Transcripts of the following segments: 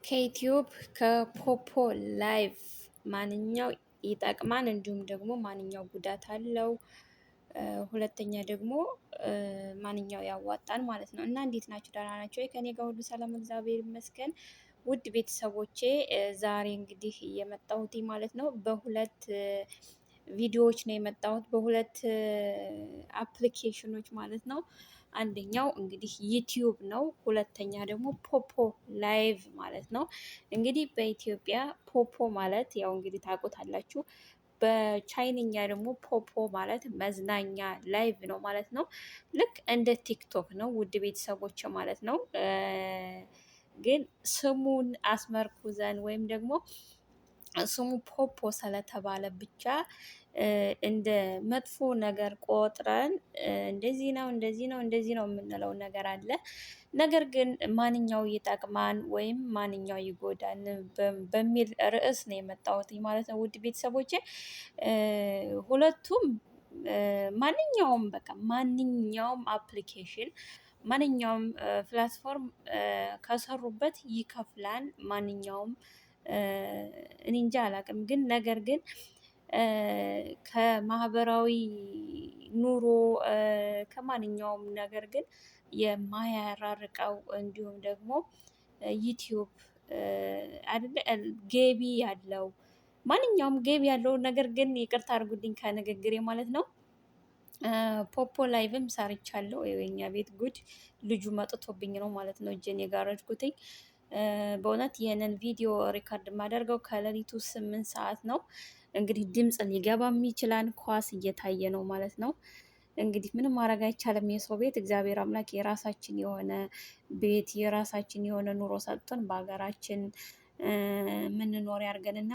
ከዩቲዩብ ከፖፖ ላይቭ ማንኛው ይጠቅማል፣ እንዲሁም ደግሞ ማንኛው ጉዳት አለው፣ ሁለተኛ ደግሞ ማንኛው ያዋጣል ማለት ነው። እና እንዴት ናችሁ? ደህና ናቸው ወይ? ከኔ ጋር ሁሉ ሰላም እግዚአብሔር ይመስገን። ውድ ቤተሰቦቼ ዛሬ እንግዲህ የመጣሁት ማለት ነው በሁለት ቪዲዮዎች ነው የመጣሁት፣ በሁለት አፕሊኬሽኖች ማለት ነው። አንደኛው እንግዲህ ዩቲዩብ ነው፣ ሁለተኛ ደግሞ ፖፖ ላይቭ ማለት ነው። እንግዲህ በኢትዮጵያ ፖፖ ማለት ያው እንግዲህ ታውቁታላችሁ። በቻይንኛ ደግሞ ፖፖ ማለት መዝናኛ ላይቭ ነው ማለት ነው። ልክ እንደ ቲክቶክ ነው ውድ ቤተሰቦች ማለት ነው። ግን ስሙን አስመርኩዘን ወይም ደግሞ ስሙ ፖፖ ስለተባለ ብቻ እንደ መጥፎ ነገር ቆጥረን እንደዚህ ነው እንደዚህ ነው እንደዚህ ነው የምንለው ነገር አለ። ነገር ግን ማንኛው ይጠቅማን ወይም ማንኛው ይጎዳን በሚል ርዕስ ነው የመጣሁት ማለት ነው። ውድ ቤተሰቦቼ ሁለቱም ማንኛውም በቃ ማንኛውም አፕሊኬሽን ማንኛውም ፕላትፎርም ከሰሩበት ይከፍላል። ማንኛውም እኔ እንጃ አላውቅም፣ ግን ነገር ግን ከማህበራዊ ኑሮ ከማንኛውም ነገር ግን የማያራርቀው እንዲሁም ደግሞ ዩቲዩብ አይደለ ገቢ ያለው ማንኛውም ገቢ ያለው ነገር ግን ይቅርታ አድርጉልኝ ከንግግሬ ማለት ነው። ፖፖ ላይቭም ሰርቻለሁ። የኛ ቤት ጉድ ልጁ መጥቶብኝ ነው ማለት ነው እጄን የጋረድኩትኝ። በእውነት ይህንን ቪዲዮ ሪከርድ የማደርገው ከሌሊቱ 8 ሰዓት ነው። እንግዲህ ድምፅ ሊገባም ይችላል፣ ኳስ እየታየ ነው ማለት ነው። እንግዲህ ምንም ማድረግ አይቻልም። የሰው ቤት እግዚአብሔር አምላክ የራሳችን የሆነ ቤት የራሳችን የሆነ ኑሮ ሰጥቶን በሀገራችን ምንኖር ያርገንና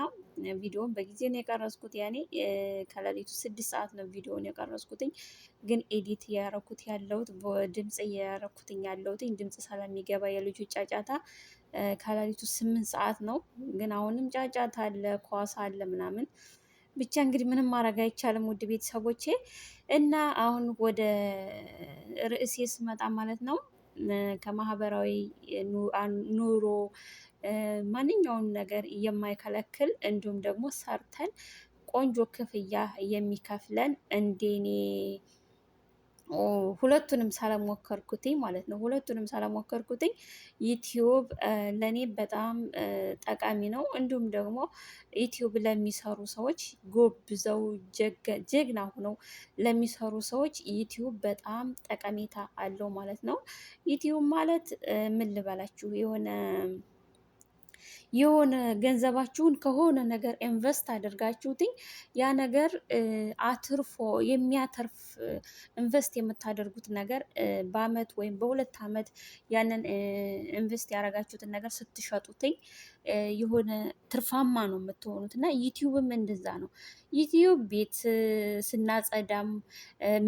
ቪዲዮን በጊዜ ነው የቀረጽኩት። ያኔ ከሌሊቱ 6 ሰዓት ነው ቪዲዮን የቀረጽኩትኝ። ግን ኤዲት እያረኩት ያለሁት ድምፅ እያረኩትኝ ያለሁትኝ ድምፅ ስለሚገባ የልጁ ጫጫታ ከሌሊቱ 8 ሰዓት ነው። ግን አሁንም ጫጫታ አለ፣ ኳስ አለ ምናምን ብቻ እንግዲህ ምንም ማድረግ አይቻልም ውድ ቤተሰቦቼ። እና አሁን ወደ ርዕሴ ስመጣ ማለት ነው ከማህበራዊ ኑሮ ማንኛውም ነገር የማይከለክል እንዲሁም ደግሞ ሰርተን ቆንጆ ክፍያ የሚከፍለን እንደኔ ሁለቱንም ሳላሞከርኩትኝ ማለት ነው። ሁለቱንም ሳላሞከርኩትኝ ዩቲዩብ ለእኔ በጣም ጠቃሚ ነው። እንዲሁም ደግሞ ዩቲዩብ ለሚሰሩ ሰዎች ጎብዘው ጀግና ሆነው ለሚሰሩ ሰዎች ዩቲዩብ በጣም ጠቀሜታ አለው ማለት ነው። ዩቲዩብ ማለት ምን ልበላችሁ የሆነ ገንዘባችሁን ከሆነ ነገር ኢንቨስት አድርጋችሁትኝ ያ ነገር አትርፎ የሚያተርፍ ኢንቨስት የምታደርጉት ነገር በአመት ወይም በ2 አመት ያንን ኢንቨስት ያደረጋችሁትን ነገር ስትሸጡትኝ የሆነ ትርፋማ ነው የምትሆኑት። እና ዩቲዩብም እንደዛ ነው። ዩቲዩብ ቤት ስናጸዳም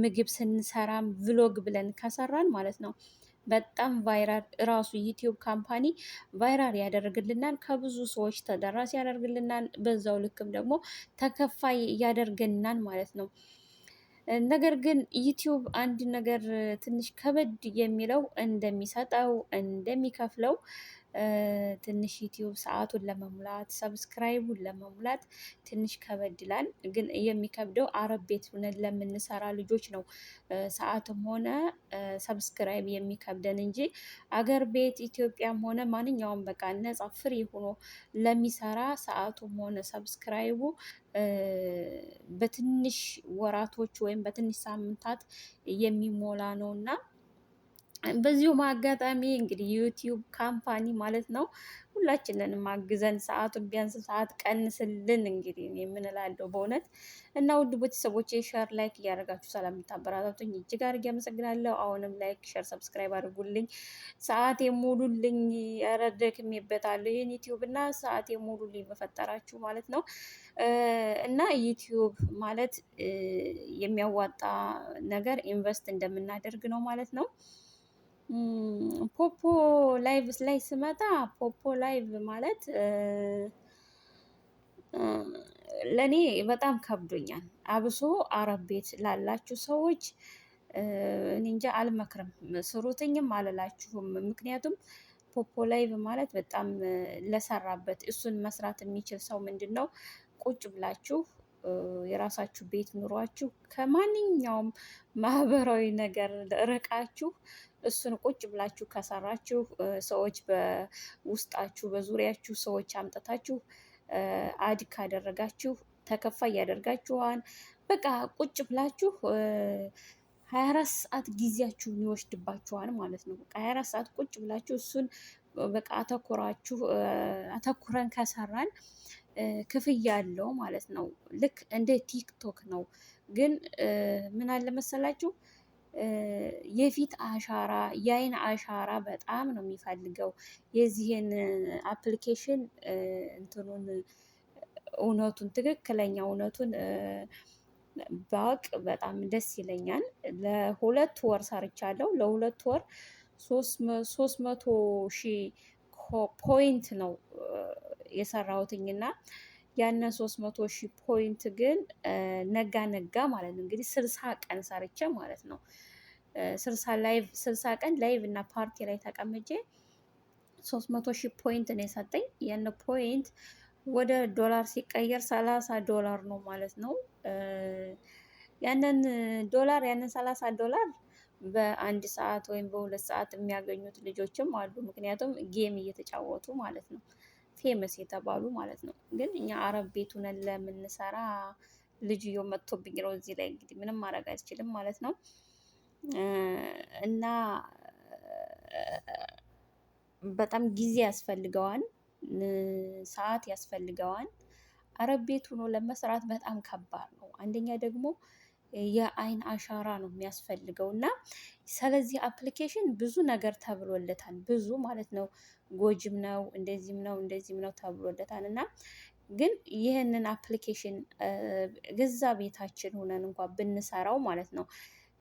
ምግብ ስንሰራም ቭሎግ ብለን ከሰራን ማለት ነው በጣም ቫይራል ራሱ ዩቲዩብ ካምፓኒ ቫይራል ያደርግልናል፣ ከብዙ ሰዎች ተደራሽ ያደርግልናል፣ በዛው ልክም ደግሞ ተከፋይ ያደርገናል ማለት ነው። ነገር ግን ዩቲዩብ አንድ ነገር ትንሽ ከበድ የሚለው እንደሚሰጠው እንደሚከፍለው ትንሽ ዩቲዩብ ሰዓቱን ለመሙላት ሰብስክራይቡን ለመሙላት ትንሽ ከበድ ይላል። ግን የሚከብደው አረብ ቤት ሆነን ለምንሰራ ልጆች ነው ሰዓትም ሆነ ሰብስክራይብ የሚከብደን እንጂ አገር ቤት ኢትዮጵያም ሆነ ማንኛውም በቃ ነፃ ፍሪ ሆኖ ለሚሰራ ሰዓቱም ሆነ ሰብስክራይቡ በትንሽ ወራቶች ወይም በትንሽ ሳምንታት የሚሞላ ነው። እና በዚሁም አጋጣሚ እንግዲህ ዩቲዩብ ካምፓኒ ማለት ነው ሁላችንንም አግዘን ሰዓቱን ቢያንስ ሰዓት ቀንስልን እንግዲህ የምንላለው በእውነት። እና ውድ ቤተሰቦቼ ሼር ላይክ እያደረጋችሁ ስለምታበረታቱኝ እጅግ አድርጌ አመሰግናለሁ። አሁንም ላይክ ሼር ሰብስክራይብ አድርጉልኝ፣ ሰዓት የሙሉልኝ። ኧረ ደክሜበታለሁ ይህን ዩቲዩብ እና ሰዓት የሙሉልኝ በፈጠራችሁ ማለት ነው። እና ዩቲዩብ ማለት የሚያዋጣ ነገር ኢንቨስት እንደምናደርግ ነው ማለት ነው። ፖፖ ላይቭ ላይ ስመጣ ፖፖ ላይቭ ማለት ለኔ በጣም ከብዶኛል። አብሶ አረብ ቤት ላላችሁ ሰዎች እኔ እንጃ አልመክርም፣ ስሩትኝም አልላችሁም። ምክንያቱም ፖፖ ላይቭ ማለት በጣም ለሰራበት እሱን መስራት የሚችል ሰው ምንድን ነው ቁጭ ብላችሁ የራሳችሁ ቤት ኑሯችሁ ከማንኛውም ማህበራዊ ነገር ርቃችሁ እሱን ቁጭ ብላችሁ ከሰራችሁ ሰዎች በውስጣችሁ በዙሪያችሁ ሰዎች አምጥታችሁ አድ ካደረጋችሁ ተከፋይ ያደርጋችኋል። በቃ ቁጭ ብላችሁ 24 ሰዓት ጊዜያችሁን ይወስድባችኋል ማለት ነው። በቃ 24 ሰዓት ቁጭ ብላችሁ እሱን በቃ አተኩረን ከሰራን ክፍያ አለው ማለት ነው። ልክ እንደ ቲክቶክ ነው። ግን ምን አለ መሰላችሁ የፊት አሻራ የአይን አሻራ በጣም ነው የሚፈልገው። የዚህን አፕሊኬሽን እንትኑን እውነቱን ትክክለኛ እውነቱን ባውቅ በጣም ደስ ይለኛል። ለሁለት ወር ሰርቻለሁ። ለሁለት ወር 300,000 ፖይንት ነው የሰራሁትኝና ያነ 300,000 ፖይንት ግን ነጋ ነጋ ማለት ነው እንግዲህ 60 ቀን ሰርቼ ማለት ነው 60 ቀን ላይቭ እና ፓርቲ ላይ ተቀምጬ 300,000 ፖይንት ነው የሰጠኝ። ያን ፖይንት ወደ ዶላር ሲቀየር $30 ነው ማለት ነው። ያንን $30 በአንድ ሰዓት ወይም በሁለት ሰዓት የሚያገኙት ልጆችም አሉ። ምክንያቱም ጌም እየተጫወቱ ማለት ነው፣ ፌመስ የተባሉ ማለት ነው። ግን እኛ አረብ ቤት ሆነን ለምንሰራ ልጅየው መጥቶብኝ ነው እዚህ ላይ እንግዲህ ምንም ማድረግ አልችልም ማለት ነው። እና በጣም ጊዜ ያስፈልገዋል፣ ሰዓት ያስፈልገዋል። አረብ ቤት ሆኖ ለመስራት በጣም ከባድ ነው። አንደኛ ደግሞ የአይን አሻራ ነው የሚያስፈልገው እና ስለዚህ አፕሊኬሽን ብዙ ነገር ተብሎለታል። ብዙ ማለት ነው፣ ጎጅም ነው፣ እንደዚህም ነው ተብሎለታል። እና ግን ይህንን አፕሊኬሽን ገዛ ቤታችን ሆነን እንኳን ብንሰራው ማለት ነው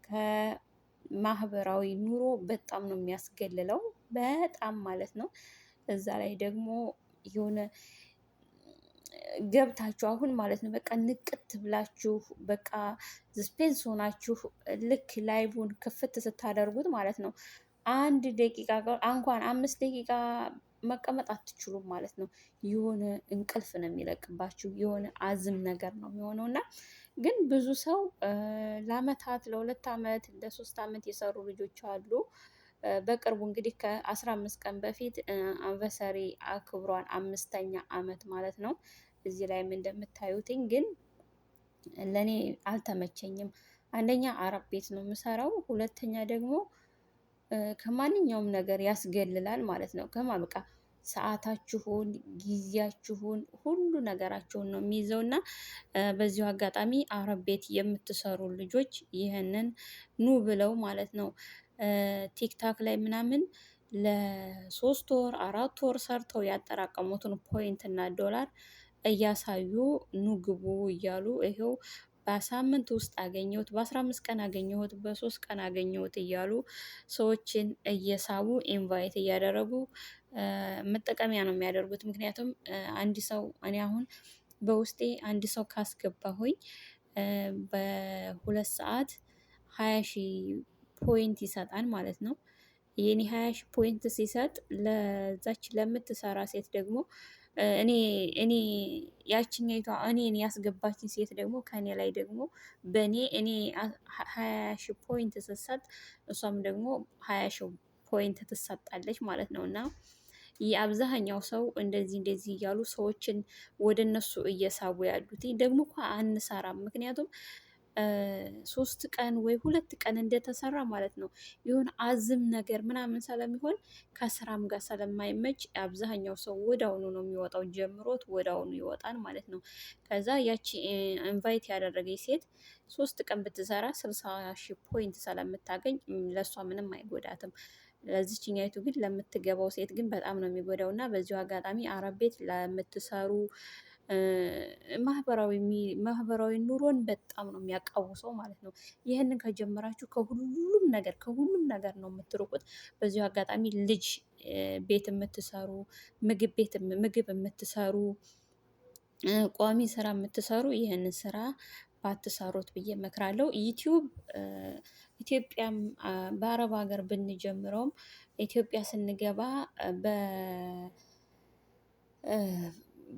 ከማህበራዊ ኑሮ በጣም ነው የሚያስገልለው፣ በጣም ማለት ነው። እዛ ላይ ደግሞ የሆነ ገብታችሁ አሁን ማለት ነው በቃ ንቅት ብላችሁ በቃ ስፔንስ ሆናችሁ ልክ ላይቡን ክፍት ስታደርጉት ማለት ነው 1 ደቂቃ እንኳን 5 ደቂቃ መቀመጥ አትችሉም ማለት ነው። የሆነ እንቅልፍ ነው የሚለቅባችሁ፣ የሆነ አዝም ነገር ነው የሚሆነው። እና ግን ብዙ ሰው ለአመታት ለ2 አመት ለ3 አመት የሰሩ ልጆች አሉ። በቅርቡ እንግዲህ ከ15 ቀን በፊት አንቨርሰሪ አክብሯን 5ኛ አመት ማለት ነው። እዚህ ላይም እንደምታዩትኝ ግን ለእኔ አልተመቸኝም። አንደኛ አረብ ቤት ነው የምሰራው፣ ሁለተኛ ደግሞ ከማንኛውም ነገር ያስገልላል ማለት ነው። በቃ ሰዓታችሁን፣ ጊዜያችሁን፣ ሁሉ ነገራችሁን ነው የሚይዘው። እና በዚሁ አጋጣሚ አረብ ቤት የምትሰሩ ልጆች ይህንን ኑ ብለው ማለት ነው ቲክታክ ላይ ምናምን ለ3 ወር 4 ወር ሰርተው ያጠራቀሙትን ፖይንት እና ዶላር እያሳዩ ኑ ግቡ እያሉ ይሄው በሳምንት ውስጥ አገኘሁት፣ በ15 ቀን አገኘሁት፣ በ3 ቀን አገኘሁት እያሉ ሰዎችን እየሳቡ ኢንቫይት እያደረጉ መጠቀሚያ ነው የሚያደርጉት። ምክንያቱም አንድ ሰው እኔ አሁን በውስጤ አንድ ሰው ካስገባሁኝ በ2 ሰዓት 20,000 ፖይንት ይሰጣል ማለት ነው። የኔ 20,000 ፖይንት ሲሰጥ ለዛች ለምትሰራ ሴት ደግሞ እኔ ያችኛይቷ እኔን ያስገባችኝ ሴት ደግሞ ከኔ ላይ ደግሞ እኔ 20,000 ፖይንት ስትሰጥ እሷም ደግሞ 20,000 ፖይንት ትሰጣለች ማለት ነው። እና የአብዛኛው ሰው እንደዚህ እያሉ ሰዎችን ወደ እነሱ እየሳቡ ያሉት ደግሞ እኮ አንሰራም። ምክንያቱም 3 ቀን ወይ 2 ቀን እንደተሰራ ማለት ነው የሆነ አዝም ነገር ምናምን ስለሚሆን ከስራም ጋር ስለማይመች አብዛኛው ሰው ወዳውኑ ነው የሚወጣው፣ ጀምሮት ወዳውኑ ይወጣል ማለት ነው። ከዛ ያቺ ኢንቫይት ያደረገች ሴት 3 ቀን ብትሰራ 60,000 ፖይንት ስለምታገኝ ለእሷ ምንም አይጎዳትም። ለዚችኛይቱ ግን ለምትገባው ሴት ግን በጣም ነው የሚጎዳው። እና በዚሁ አጋጣሚ አረብ ቤት ለምትሰሩ ማህበራዊ ኑሮን በጣም ነው የሚያቃውሰው ማለት ነው። ይህንን ከጀመራችሁ ከሁሉም ነገር ነው የምትርቁት። በዚሁ አጋጣሚ ልጅ ቤት የምትሰሩ፣ ምግብ የምትሰሩ፣ ቋሚ ስራ የምትሰሩ ይህንን ስራ ባትሰሩት ብዬ እመክራለሁ። ዩቲዩብ ኢትዮጵያም በአረብ ሀገር ብንጀምረውም ኢትዮጵያ ስንገባ በ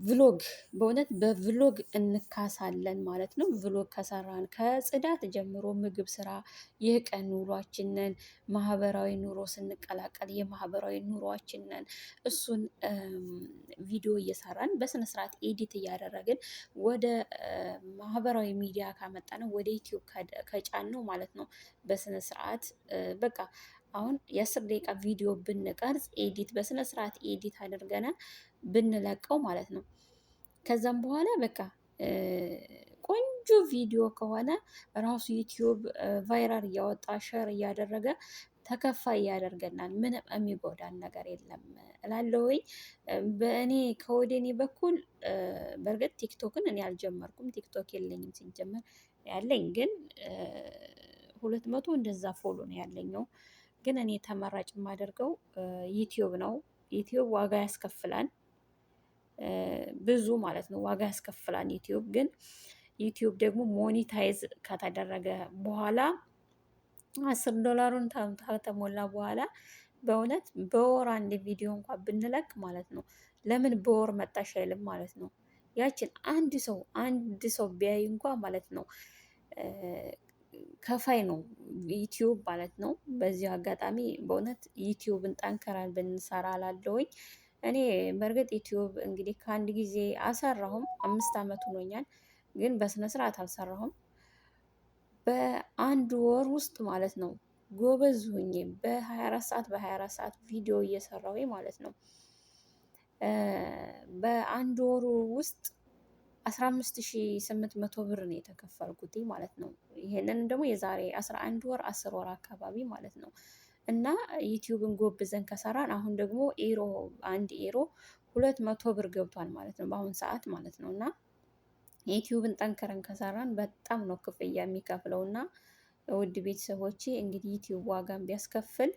ቭሎግ በእውነት በቭሎግ እንካሳለን ማለት ነው። ቭሎግ ከሰራን ከጽዳት ጀምሮ ምግብ ስራ፣ የቀን ኑሯችንን፣ ማህበራዊ ኑሮ ስንቀላቀል የማህበራዊ ኑሯችንን እሱን ቪዲዮ እየሰራን በስነ ስርዓት ኤዲት እያደረግን ወደ ማህበራዊ ሚዲያ ካመጣ ነው ወደ ዩቲዩብ ከጫን ነው ማለት ነው። በስነ ስርዓት በቃ አሁን የአስር ደቂቃ ቪዲዮ ብንቀርጽ ኤዲት በስነ ስርዓት ኤዲት አድርገን ብንለቀው ማለት ነው። ከዛም በኋላ በቃ ቆንጆ ቪዲዮ ከሆነ ራሱ ዩቲዩብ ቫይራል እያወጣ ሸር እያደረገ ተከፋይ ያደርገናል። ምንም የሚጎዳን ነገር የለም እላለሁኝ። በእኔ ከወደኔ በኩል በእርግጥ ቲክቶክን እኔ አልጀመርኩም። ቲክቶክ የለኝም ሲጀመር ያለኝ ግን 200 እንደዛ ፎሎ ነው ያለኘው። ግን እኔ ተመራጭ የማደርገው ዩቲዩብ ነው። ዩቲዩብ ዋጋ ያስከፍላል ብዙ ማለት ነው። ዋጋ ያስከፍላል ዩቲዩብ ግን ዩቲዩብ ደግሞ ሞኒታይዝ ከተደረገ በኋላ $10 ከተሞላ በኋላ በእውነት በወር አንድ ቪዲዮ እንኳን ብንለቅ ማለት ነው። ለምን በወር መጣሽ አይልም ማለት ነው። ያችን አንድ ሰው ቢያይ እንኳን ማለት ነው ከፋይ ነው ዩቲዩብ ማለት ነው። በዚህ አጋጣሚ በእውነት ዩቲዩብን ጠንክረን ብንሰራ እላለሁኝ። እኔ በእርግጥ ዩቲዩብ እንግዲህ ከአንድ ጊዜ አልሰራሁም፣ 5 ዓመት ሆኖኛል። ግን በስነ ስርዓት አልሰራሁም። በአንድ ወር ውስጥ ማለት ነው ጎበዝ ሁኜ በ24 ሰዓት ቪዲዮ እየሰራሁ ማለት ነው። በአንድ ወሩ ውስጥ 15,800 ብር ነው የተከፈልኩት ማለት ነው። ይሄንን ደግሞ የዛሬ 11 ወር 10 ወር አካባቢ ማለት ነው። እና ዩቲዩብን ጎብዘን ከሰራን አሁን ደግሞ አንድ ኤሮ 200 ብር ገብቷል ማለት ነው በአሁን ሰዓት ማለት ነው። እና ዩቲዩብን ጠንክረን ከሰራን በጣም ነው ክፍያ የሚከፍለው። እና ውድ ቤተሰቦቼ እንግዲህ ዩቲዩብ ዋጋን ቢያስከፍል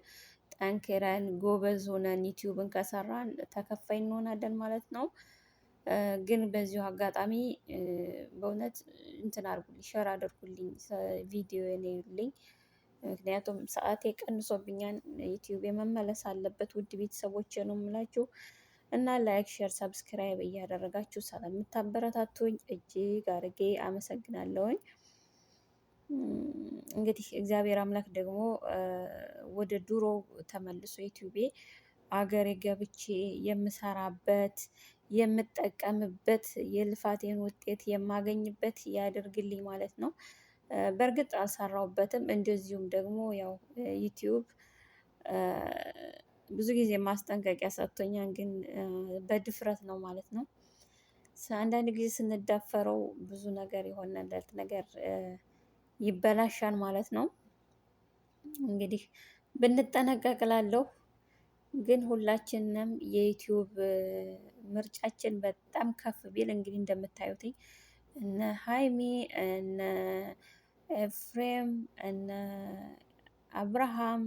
ጠንክረን ጎበዝ ሆነን ዩቲዩብን ከሰራን ተከፋይ እንሆናለን ማለት ነው። ግን በዚሁ አጋጣሚ በእውነት እንትን አድርጉልኝ፣ ሸር አድርጉልኝ፣ ቪዲዮ እዩልኝ። ምክንያቱም ሰዓቴ ቀንሶብኛል። ዩቲዩብ የመመለስ አለበት ውድ ቤተሰቦቼ ነው የምላችሁ። እና ላይክ፣ ሼር፣ ሰብስክራይብ እያደረጋችሁ ስለምታበረታቱኝ እጅግ አድርጌ አመሰግናለሁኝ። እንግዲህ እግዚአብሔር አምላክ ደግሞ ወደ ድሮ ተመልሶ ዩቲዩቤ አገሬ ገብቼ የምሰራበት የምጠቀምበት የልፋቴን ውጤት የማገኝበት ያደርግልኝ ማለት ነው። በእርግጥ አልሰራሁበትም። እንደዚሁም ደግሞ ያው ዩቲዩብ ብዙ ጊዜ ማስጠንቀቂያ ሰጥቶኛል፣ ግን በድፍረት ነው ማለት ነው። አንዳንድ ጊዜ ስንዳፈረው ብዙ ነገር የሆነለት ነገር ይበላሻል ማለት ነው። እንግዲህ ብንጠነቀቅ እላለሁ። ግን ሁላችንም የዩቲዩብ ምርጫችን በጣም ከፍ ቢል እንግዲህ እንደምታዩት እነ ሀይሚ እነ ኤፍሬም እነ አብርሃም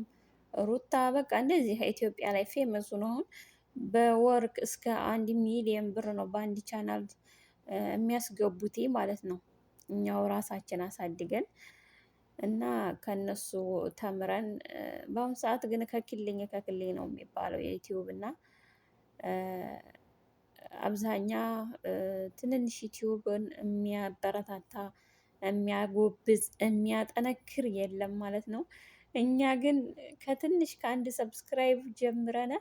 ሩታ በቃ እንደዚህ ኢትዮጵያ ላይ ፌመስ ነው። አሁን በወርቅ እስከ 1 ሚሊዮን ብር ነው በአንድ ቻናል የሚያስገቡት ማለት ነው። እኛው ራሳችን አሳድገን እና ከነሱ ተምረን በአሁኑ ሰዓት ግን ከክልኝ ነው የሚባለው የዩቲዩብ እና አብዛኛ ትንንሽ ዩቲዩብን የሚያበረታታ የሚያጎብዝ የሚያጠነክር የለም ማለት ነው። እኛ ግን ከትንሽ ከአንድ ሰብስክራይብ ጀምረን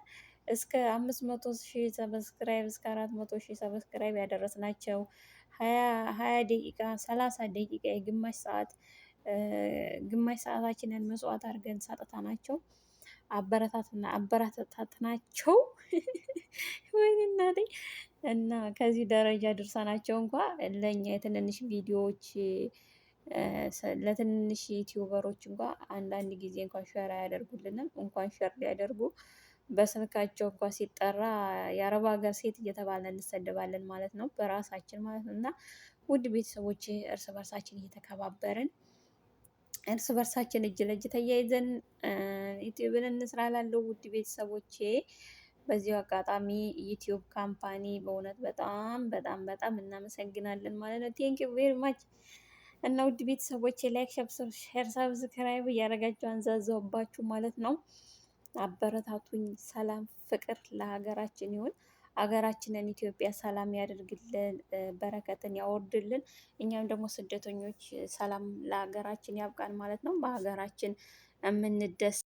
እስከ 500,000 ሰብስክራይብ እስከ 400,000 ሰብስክራይብ ያደረስናቸው 20 ደቂቃ 30 ደቂቃ የግማሽ ሰዓት ግማሽ ሰዓታችንን መስዋዕት አድርገን ሰጥተናቸው አበረታትናቸው ወይኔ እናቴ እና ከዚህ ደረጃ ድርሰናቸው እንኳን ለእኛ የትንንሽ ቪዲዮዎች ለትንንሽ ዩቲዩበሮች እንኳን አንዳንድ ጊዜ እንኳን ሸር አያደርጉልንም። እንኳን ሸር ሊያደርጉ በስልካቸው እንኳን ሲጠራ የአረብ ሀገር ሴት እየተባለን እንሰደባለን ማለት ነው፣ በራሳችን ማለት ነው። እና ውድ ቤተሰቦቼ እርስ በርሳችን እየተከባበርን እርስ በርሳችን እጅ ለእጅ ተያይዘን ዩቲዩብን እንስራ እላለሁ ውድ ቤተሰቦቼ። በዚሁ አጋጣሚ ዩቲዩብ ካምፓኒ በእውነት በጣም በጣም በጣም እናመሰግናለን ማለት ነው። ቴንኪው ቬሪ ማች እና ውድ ቤተሰቦቼ ላይክ፣ ሼር፣ ሰብስክራይብ እያደረጋችሁ አንዛዛውባችሁ ማለት ነው። አበረታቱኝ። ሰላም ፍቅር ለሀገራችን ይሁን። ሀገራችንን ኢትዮጵያ ሰላም ያደርግልን፣ በረከትን ያወርድልን። እኛም ደግሞ ስደተኞች ሰላም ለሀገራችን ያብቃን ማለት ነው። በሀገራችን የምንደስ